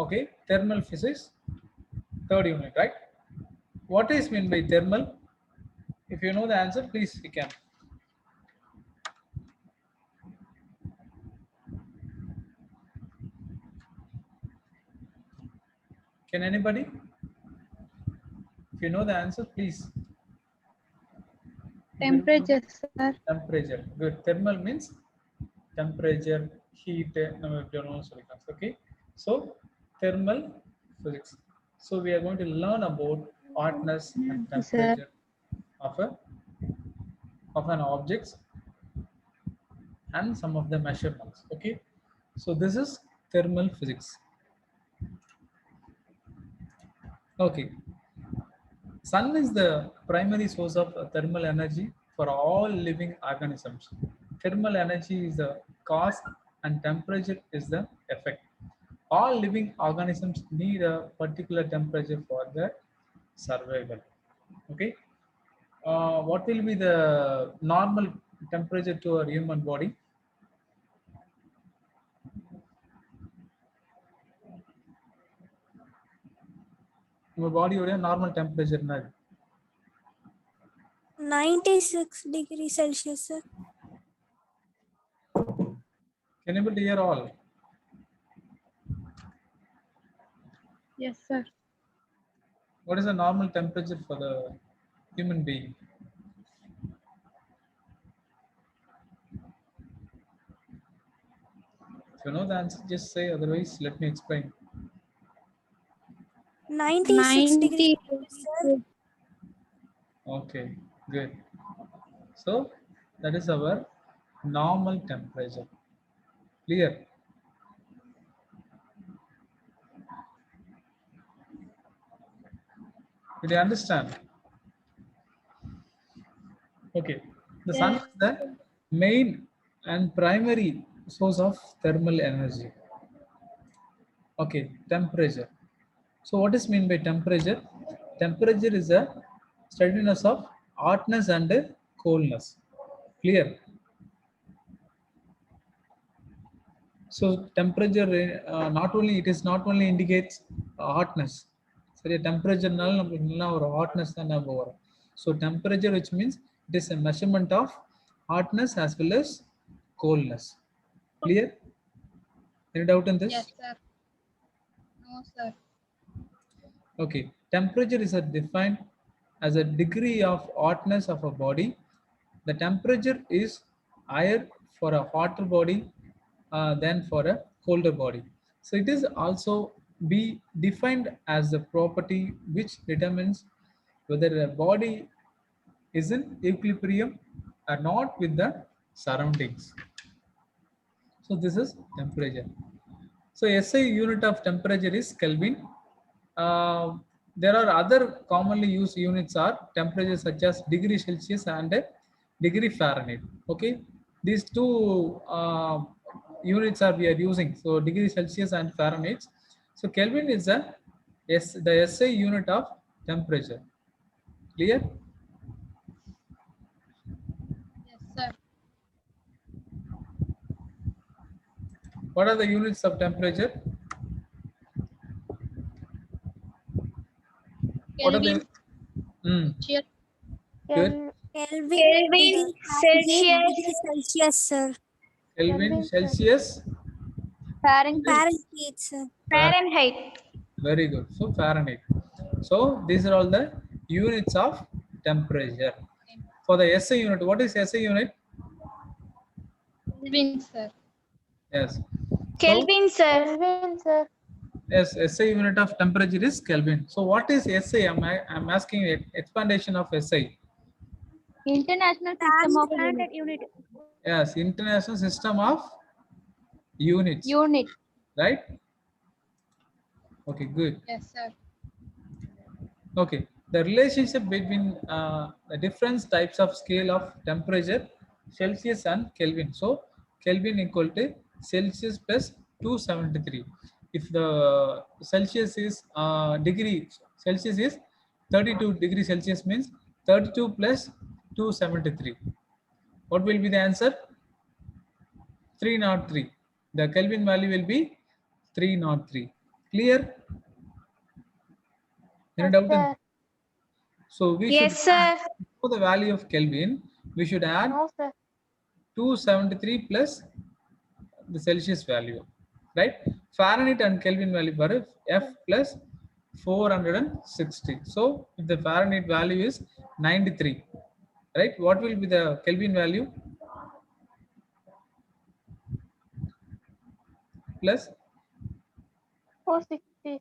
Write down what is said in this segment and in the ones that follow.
Okay, thermal physics, third unit, right? What is meant by thermal? If you know the answer, please you can. Can anybody? If you know the answer, please. Temperature, sir. Temperature. Good. Thermal means temperature, heat. Okay. So thermal physics. So we are going to learn about hotness and Sir. temperature of an object and some of the measurements. Okay. So this is thermal physics. Okay. Sun is the primary source of thermal energy for all living organisms. Thermal energy is the cause and temperature is the effect. All living organisms need a particular temperature for their survival. Okay. What will be the normal temperature to a human body? Your body normal temperature. 96 degrees Celsius, sir. Can you able to hear all? Yes, sir. What is the normal temperature for the human being? If you know the answer, just say. Otherwise, let me explain. 96 degrees Celsius, sir. Okay, good. So that is our normal temperature. Clear? Did you understand? Okay. The sun is the main and primary source of thermal energy. Okay, temperature. So what is mean by temperature? Temperature is a steadiness of hotness and coldness. Clear? So temperature not only indicates hotness. So the temperature or hotness and so temperature, which means it is a measurement of hotness as well as coldness. Clear? Any doubt in this? Yes, sir. No, sir. Okay. Temperature is defined as a degree of hotness of a body. The temperature is higher for a hotter body than for a colder body. So it is also be defined as a property which determines whether a body is in equilibrium or not with the surroundings. So this is temperature. So SI unit of temperature is Kelvin. There are other commonly used units are temperature such as degree Celsius and degree Fahrenheit. Okay, these two units are we are using. So degree Celsius and Fahrenheit. So Kelvin is the SI unit of temperature. Clear? Yes, sir. What are the units of temperature? What are Kelvin. the? Celsius. Good. Kelvin Celsius. Celsius, sir. Kelvin, Celsius, Fahrenheit, sir. Fahrenheit. very good. So Fahrenheit. So these are all the units of temperature. For the SI unit, what is SI unit? Kelvin, sir. Yes. Kelvin, sir. Kelvin, sir. Yes, SI unit of temperature is Kelvin. So what is SI? I'm asking explanation of SI. International System of Standard unit. Yes, International System of Units. Unit. Right? Okay, good. Yes, sir. Okay, the relationship between the different types of scale of temperature, Celsius and Kelvin. So Kelvin equal to Celsius plus 273. If the Celsius is degree, Celsius is 32 degrees Celsius means 32 plus 273. What will be the answer? 303. The Kelvin value will be 303. Clear? Any Yes, doubt in sir. that? So we Yes, should sir. for the value of Kelvin, we should add No, sir. 273 plus the Celsius value, right? Fahrenheit and Kelvin value for F plus 460. So if the Fahrenheit value is 93, right? What will be the Kelvin value? Plus, 460.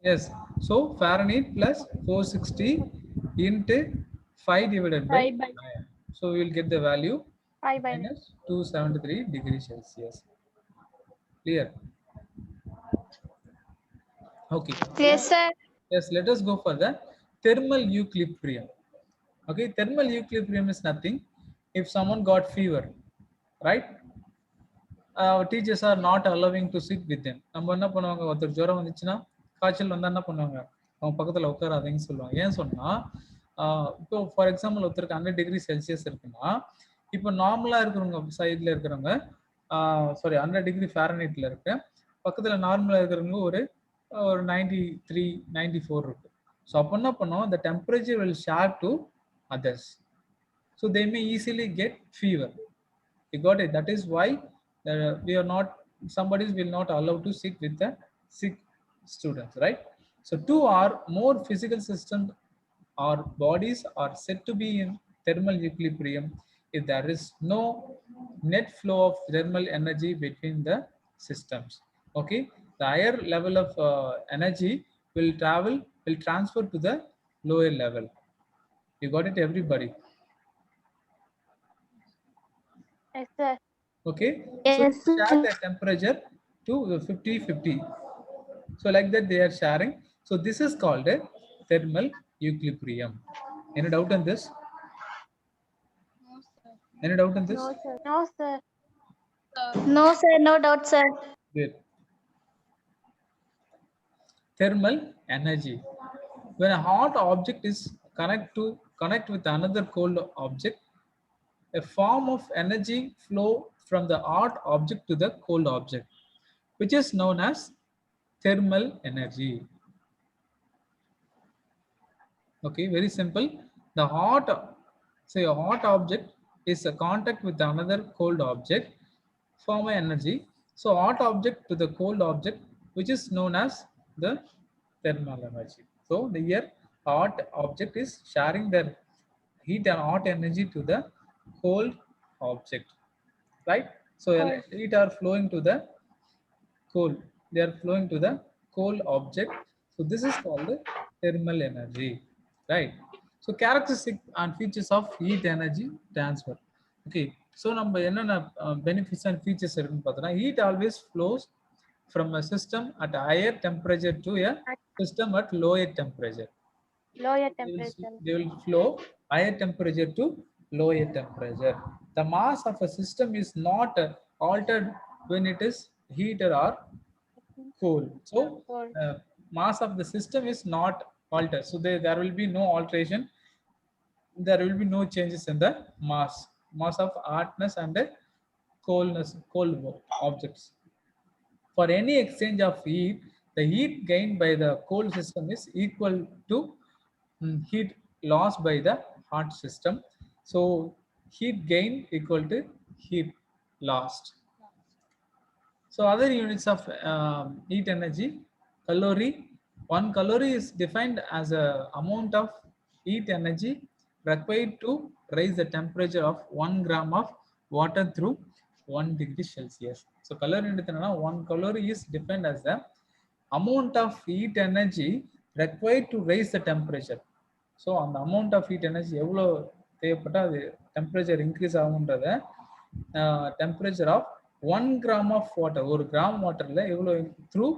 yes. So Fahrenheit plus 460 into 5 divided by 5 by 9. So we will get the value 5 by 9. minus 273 degrees Celsius. Clear? Okay. Yes, sir. Yes, let us go for the thermal equilibrium. Okay, thermal equilibrium is nothing. If someone got fever, right? Our teachers are not allowing to sit with them. நம்ம என்ன பண்ணுவாங்க, ஒருத்தர் ஜுரம் வந்துச்சுன்னா காய்ச்சல் வந்தா என்ன பண்ணுவாங்க, அவங்க பக்கத்துல உட்காராதீங்கன்னு சொல்லுவாங்க. ஏன் சொன்னா இப்போ ஃபார் எக்ஸாம்பிள் ஒருத்தருக்கு 100 டிகிரி செல்சியஸ் இருக்குன்னா, இப்போ நார்மலா இருக்கிறவங்க சைட்ல இருக்கிறவங்க சாரி 100 டிகிரி ஃபாரன்ஹீட்ல இருக்கு, பக்கத்துல நார்மலா இருக்கிறவங்க ஒரு ஒரு 93 94 இருக்கு. ஸோ அப்போ என்ன பண்ணும், the temperature will share to others, so they may easily get fever. You got it? That is why we are not, somebody will not allowed to sit with the sick students, right? So two or more physical systems or bodies are said to be in thermal equilibrium if there is no net flow of thermal energy between the systems. Okay, the higher level of energy will transfer to the lower level. You got it, everybody? Yes, sir. Okay, so Yes, they share sir. the temperature to 50-50. So like that they are sharing. So this is called a thermal equilibrium. Any doubt on this? Any doubt on this? No, sir. No, sir. No, sir. No doubt, sir. Good. Thermal energy. When a hot object is connect with another cold object, a form of energy flow from the hot object to the cold object, which is known as thermal energy. Okay, very simple. The hot, say a hot object is a contact with another cold object, form an energy. So hot object to the cold object, which is known as the thermal energy. So the here hot object is sharing their heat and hot energy to the cold object, right? So heat are flowing to the cold, they are flowing to the cold object. So this is called the thermal energy, right? So characteristic and features of heat energy transfer. Okay, so நம்ம என்னென்ன benefits and features இருக்குன்னு பார்த்தோம்னா, heat always flows from a system at a higher temperature to a system at lower temperature. Lower temperature. They will flow higher temperature to lower temperature. The mass of a system is not altered when it is heated or cool. So Cold. mass of the system is not altered. So there will be no alteration. There will be no changes in the mass of hardness and the cold objects. For any exchange of heat, the heat gained by the cold system is equal to heat lost by the hot system. So heat gain equal to heat lost. So other units of heat energy, calorie. 1 calorie is defined as a amount of heat energy required to raise the temperature of 1 gram of water through 1 degree Celsius. So calorie enduthanna 1 calorie is defined as the amount of heat energy required to raise the temperature. So on the amount of heat energy எவ்வளோ தேவைப்பட்டா அது temperature increase ஆகும்ன்றத temperature of 1 gram of water, ஒரு gram வாட்டர்ல எவ்வளோ through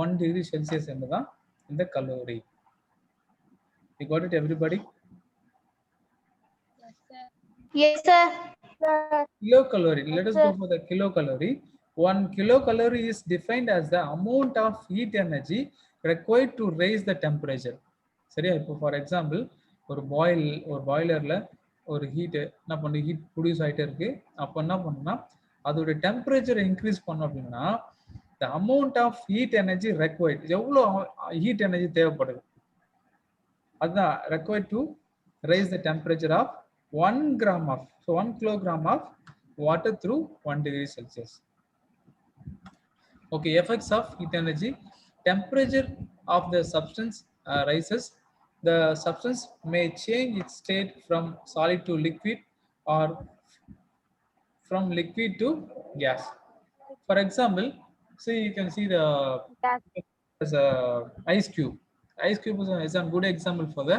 1 degree Celsius என்றுதான் இந்த calorie. You got it, everybody? Yes, sir. Kilocalorie. Let us go for the kilocalorie. 1 kilocalorie is defined as the amount of heat energy required to raise the temperature. சரியா? இப்போ for example ஒரு பாய்லர்ல ஒரு heat என்ன பண்ணு, heat produce ஆகிட்டே இருக்கு. அப்போ என்ன பண்ணுன்னா அதோட டெம்பரேச்சரை இன்க்ரீஸ் பண்ணோம் அப்படின்னா the amount of heat energy required. எவ்வளோ heat energy தேவைப்படுது அதுதான் required to raise the temperature of 1 gram of, so 1 kilogram of water through 1 degree Celsius. Okay, effects of heat energy. Temperature of the substance rises. The substance may change its state from solid to liquid or from liquid to gas. For example, see, you can see the as a ice cube. Ice cube is a good example for the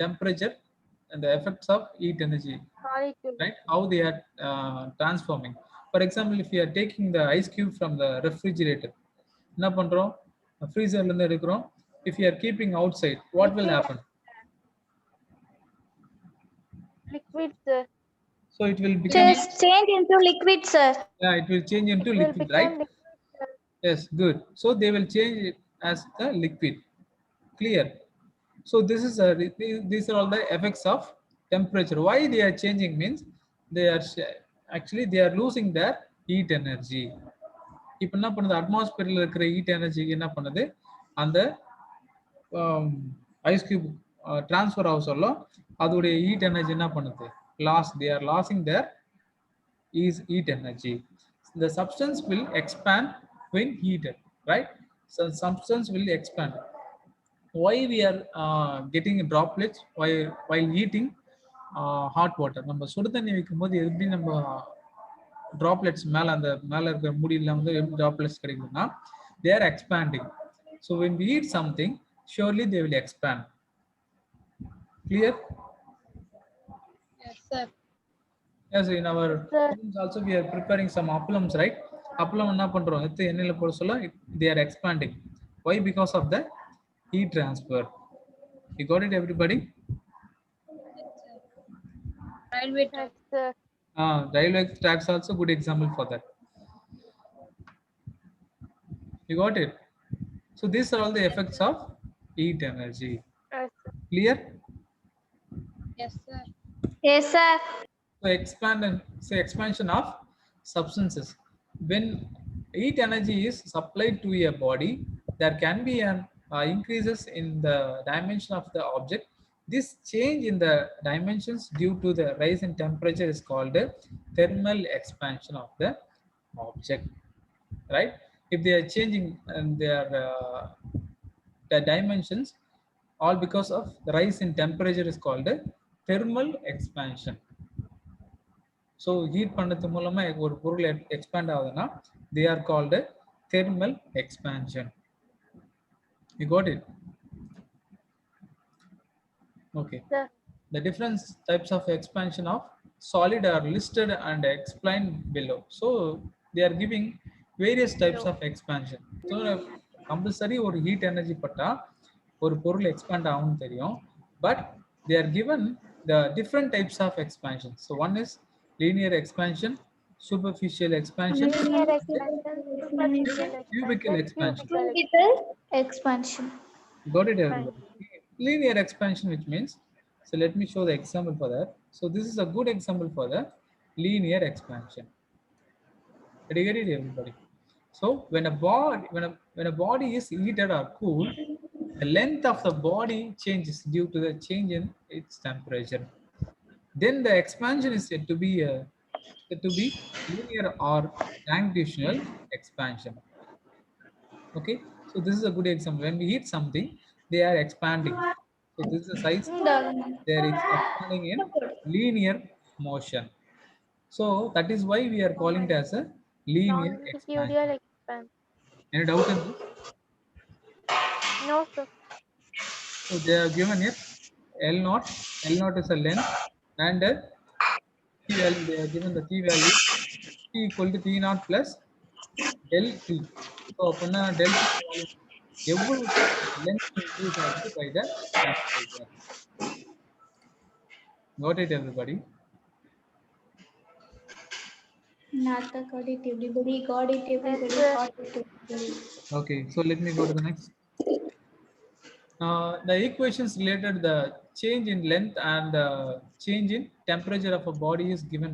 temperature and the effects of heat energy, right? How they are transforming. For example, if you are taking the ice cube from the refrigerator, என்ன பண்றோம் freezer ல இருந்து எடுக்கிறோம். If you are keeping outside, what will happen? Liquid, sir. So it will become, Just change into liquid, sir. yeah, it will change into It will liquid, become right? liquid, sir. Yes, good. So they will change it as the liquid. Clear. So this is these are all the effects of temperature. Why they are changing means they are actually they are losing their heat energy. இப்போ என்ன பண்ணுது அட்மாஸ்பியர்ல இருக்கிற heat எனர்ஜிக்கு என்ன பண்ணுது அந்த ice cube transfer ஆக சொல்ல அதோடைய ஹீட் எனர்ஜி என்ன பண்ணுது loss they are losing their is heat energy. The substance will expand when heated, right? So substance will expand. Why we are getting droplets while heating hot water? நம்ம சுடு தண்ணி வைக்கும்போது எப்படி நம்ம droplets மேல அந்த மேல இருக்கிற முடியில வந்து எப்படி droplets கிடைக்கும்னா they are expanding. So when we heat something, surely they will expand. Clear? Yes, sir. Yes, in our students also we are preparing some appalams, right? Appalam என்ன பண்றோம் எடுத்து எண்ணெயில போட சொல்ல they are expanding. Why? Because of the heat transfer. You got it, everybody? Railway track, sir. Railway tracks also good example for that. You got it? So these are all the effects of heat energy. Yes, sir. Clear? Yes, sir. Yes, sir. So expansion of substances. When heat energy is supplied to a body, there can be an increases in the dimension of the object. This change in the dimensions due to the rise in temperature is called a thermal expansion of the object, right? If they are changing their the dimensions, all because of the rise in temperature is called a thermal expansion. So heat பண்ணது மூலமா ஒரு பொருள் expand ஆகுதுன்னா they are called a thermal expansion. You got it? Okay. Sir. The different types of expansion of solid are listed and explained below. So they are giving various types of expansion. So compulsory ஒரு heat energy பட்டா ஒரு பொருள் expand ஆகும்னு தெரியும், but they are given the different types of expansion. So one is linear expansion, superficial expansion, Linear expansion, superficial cubical expansion. Cubical expansion. Got it, everybody? Linear expansion, which means, so let me show the example for that. So this is a good example for the linear expansion. Did you get it, everybody? So when a body is heated or cooled, the length of the body changes due to the change in its temperature. Then the expansion is said to be linear or longitudinal expansion. Okay, so this is a good example. When we heat something, they are expanding. So this is the size. They are expanding in linear motion. So that is why we are calling it as a linear expansion. Longitudinal expansion. Any doubt in this? No, sir. So they are given here L naught. L naught is a length, and T value, they are given the T value T equal to T naught plus del T. So upon del T value, எவ்வளவு length increase ஆகுது by the temperature. Got it, everybody? Not got it, everybody got it, everybody got it, everybody. Okay, so let me go to the next. The equations related the change in length and change in temperature of a body is given.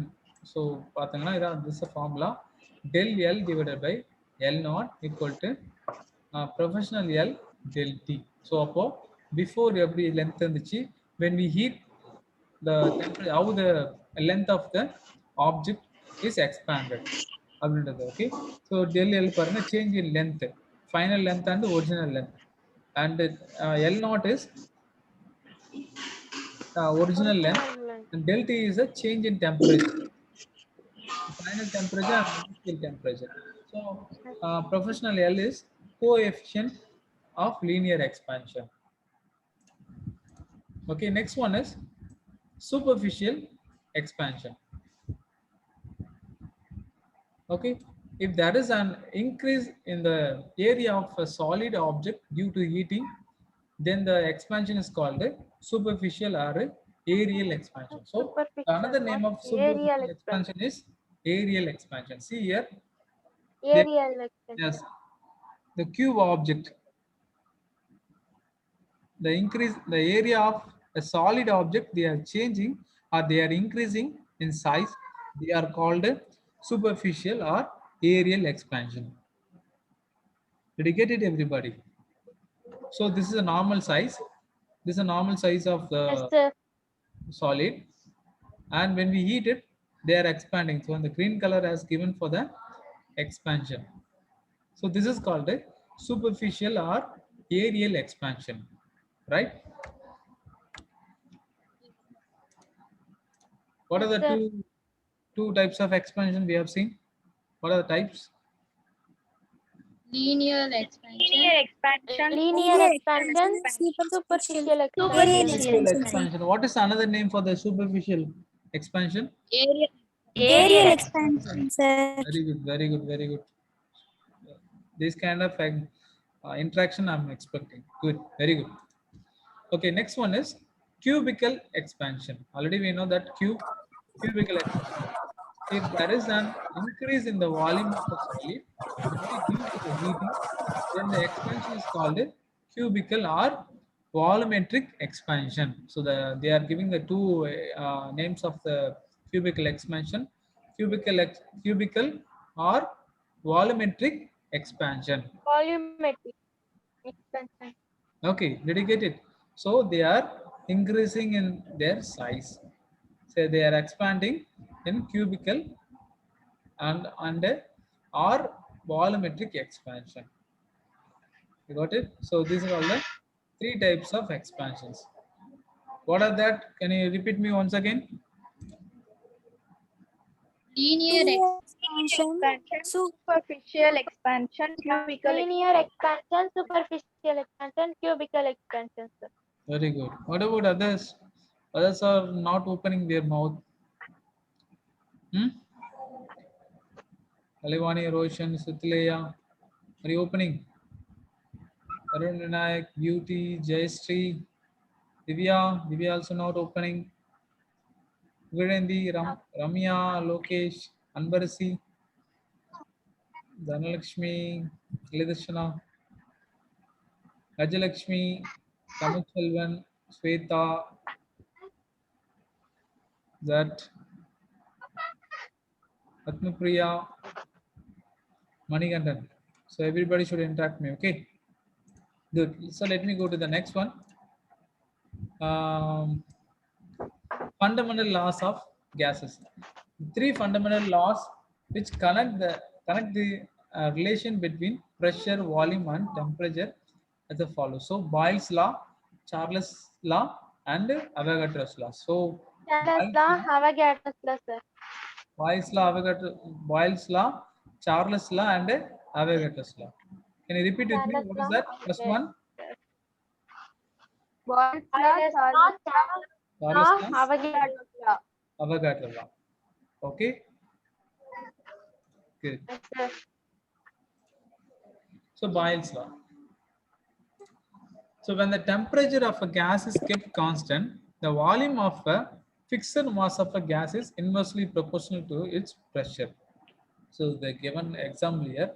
So பாத்தீங்கன்னா இதான் this is a formula. del L divided by L naught equal to professional L del T. So before every length இருந்துச்சு, when we heat the temperature, how the length of the object is expanded அப்படின்றது. Okay, so del L பாருங்க change in length, final length and original length, and L naught is original length, and del T is a change in temperature, final temperature and initial temperature. So professional L is coefficient of linear expansion. Okay, next one is superficial expansion. Okay, if there is an increase in the area of a solid object due to heating, then the expansion is called a superficial or a aerial expansion. So another name of superficial expansion is aerial expansion. See here, Aerial expansion. yes, the cube object, the area of a solid object, they are changing or they are increasing in size, they are called superficial or aerial expansion. Did you get it, everybody? So this is a normal size, this is a normal size of the Yes, sir. solid, and when we heat it, they are expanding. So the green color has given for the expansion. So this is called a superficial or aerial expansion, right? What are the Sir. two types of expansion we have seen? What are the types? Linear expansion. Linear expansion, superficial expansion. Superficial expansion. What is another name for the superficial expansion? Area. Aerial expansion, sir. Very good, very good, very good. This kind of interaction I'm expecting. Good, very good. Okay, next one is cubical expansion. Already we know that cubical expansion. If there is an increase in the volume of the solid only due to the heating, then the expansion is called a cubical or volumetric expansion. So they are giving the two names of the cubical expansion, cubical or volumetric expansion. Volumetric expansion. Okay, did you get it? So they are increasing in their size. So they are expanding in cubical and or volumetric expansion. You got it? So these are all the three types of expansions. What are that? Can you repeat me once again? Linear Expansion. Superficial expansion, cubical linear expansion, superficial expansion, cubical expansion, sir. Very good. What about others? Others are not opening their mouth. Kalivani, Roshan, Sutileya, are you opening? Arun Vinayak, Beauty, Jayashree, Divya also not opening. Virendi, Ramya, Lokesh, Anbarasi, Dhanalakshmi, Lidashana, Rajalakshmi, Kamachalvan, Sweta, that Atmapriya, Manigandan. So everybody should interact me, okay? Good. So let me go to the next one. Fundamental laws of gases. Three fundamental laws which connect the relation between pressure, volume, and temperature as follows. So Boyle's law, Charles' law, and Avogadro's law. So Charles law, Avogadro's law, sir. Boyle's law, Charles' law, and Avogadro's law. Can you repeat with me? Charles' What is law, that? First yes. one. Boyle's law, Charles' law, Avogadro's law. Avogadro law. Okay. Good. Yes, sir. So Boyle's law. So when the temperature of a gas is kept constant, the volume of a fixed mass of a gas is inversely proportional to its pressure. So the given example here.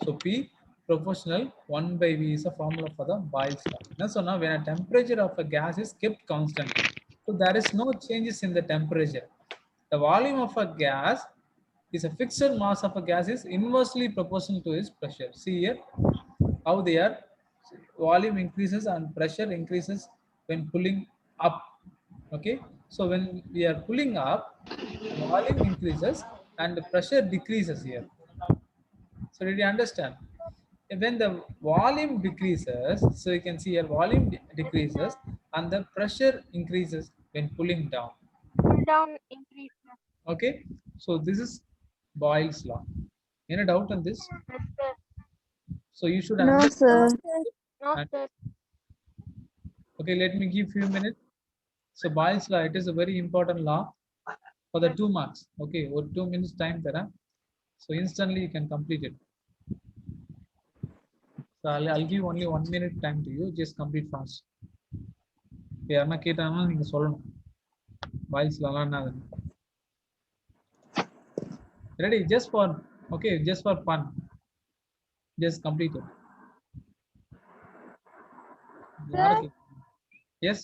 So P proportional 1 by V is a formula for the Boyle's law. So now when a temperature of a gas is kept constant, so there is no changes in the temperature. The volume of a gas is a fixed mass of a gas is inversely proportional to its pressure. See here how they are. Volume increases and pressure increases when pulling up. Okay, so when we are pulling up, volume increases and the pressure decreases here. So did you understand? When the volume decreases, so you can see here volume decreases and the pressure increases when pulling down. Pull down increase. Okay, so this is Boyle's law. Any doubt on this? Yes, sir. So you should No, understand. sir. No, And- sir. Okay, let me give few minutes. So Boyle's law, it is a very important law for the 2 marks. Okay, or 2 minutes time there. So instantly you can complete it. So I'll give only 1 minute time to you. Just complete fast. யாருன்னா கேட்டாங்கன்னா நீங்க சொல்லணும் வாய்ஸ்லாம் ready just for okay just for fun just complete it. Yes,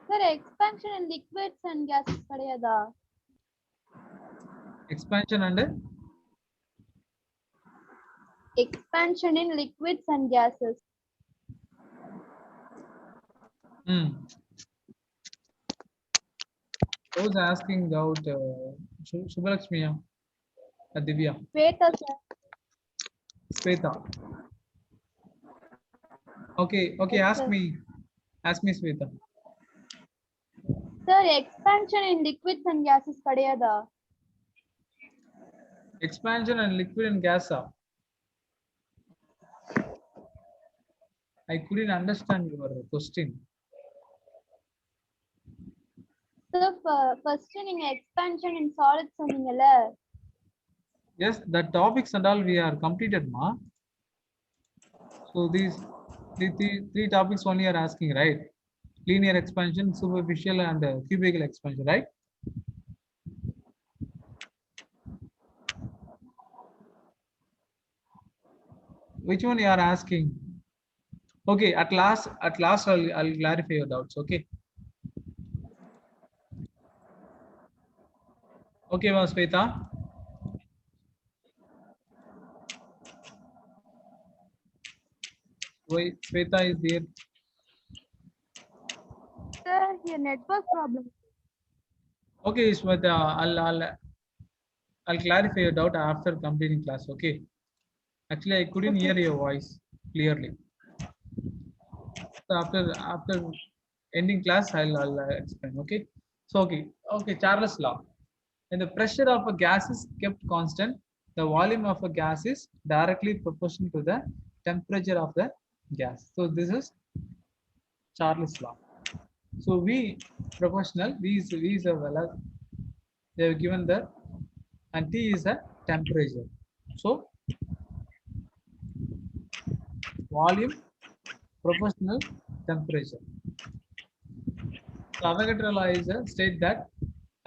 Sir, expansion in liquids and gases கிடையாதா? expansion and Expansion in liquids and gases. Who's asking about Subhalakshmi Divya Weta, sir. Sweta? Okay, Yes, ask sir. me Sweta. Sir, expansion in liquids and gases கிடையாதா? Expansion and liquid and gas. I couldn't understand your question. Sir, first நீங்க expansion in solids சொன்னீங்கல்ல? Yes, the topics and all we are completed, ma. So these three topics only are asking, right? Linear expansion, superficial, and cubical expansion, right? Which one you are asking? Okay, at last I'll clarify your doubts. Okay. Okay, Sweta. Wait, Sweta is there. Sir, your network problem. Okay, Sweta, I'll clarify your doubt after completing class. Okay. Actually, I couldn't hear your voice clearly. So after ending class, I'll explain. Okay. So okay. Charles law. When the pressure of a gas is kept constant, the volume of a gas is directly proportional to the temperature of the gas. So this is Charles law. So V proportional, V is a value. They have given the and T is a temperature. So volume proportional temperature. So Avogadro law is a state that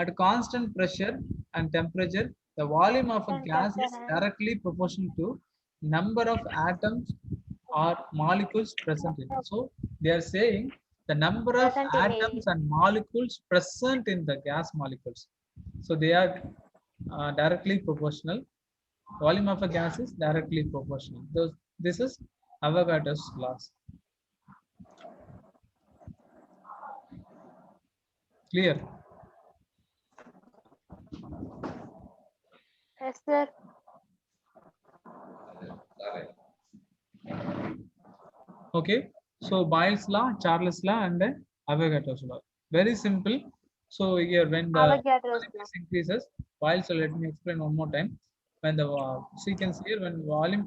at constant pressure and temperature, the volume of a gas is directly proportional to number of atoms or molecules present in it. So they are saying the number of atoms and molecules present in the gas molecules. So they are directly proportional. Volume of a gas is directly proportional. This is Avogadro's laws. Clear? Yes, sir. Okay, so Boyle's law, Charles law, and then Avogadro's law. Very simple. So here when the Avogadro's volume is increases, Boyle's law, let me explain one more time. When the sequence here, when volume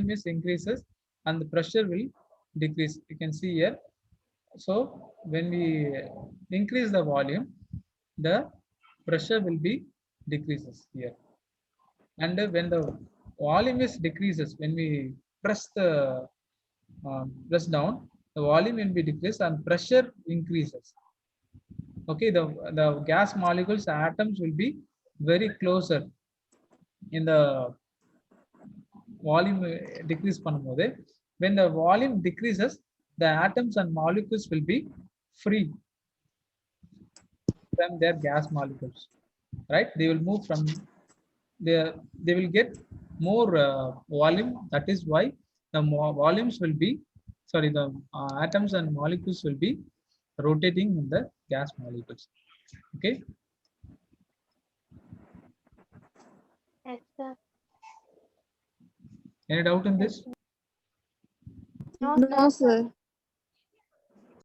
is increases and the pressure will decrease. You can see here. So when we increase the volume, the pressure will be decreases here. And when the volume is decreases, when we press down, the volume will be decreased and pressure increases. Okay, the gas molecules, atoms will be very closer in the volume decrease பண்ணும்போது. When the volume decreases, the atoms and molecules will be free from their gas molecules, right? They will move from they will get more volume. That is why the volumes will be, sorry, the atoms and molecules will be rotating in the gas molecules. Okay. Yes, sir. Any doubt in this? No, No, sir.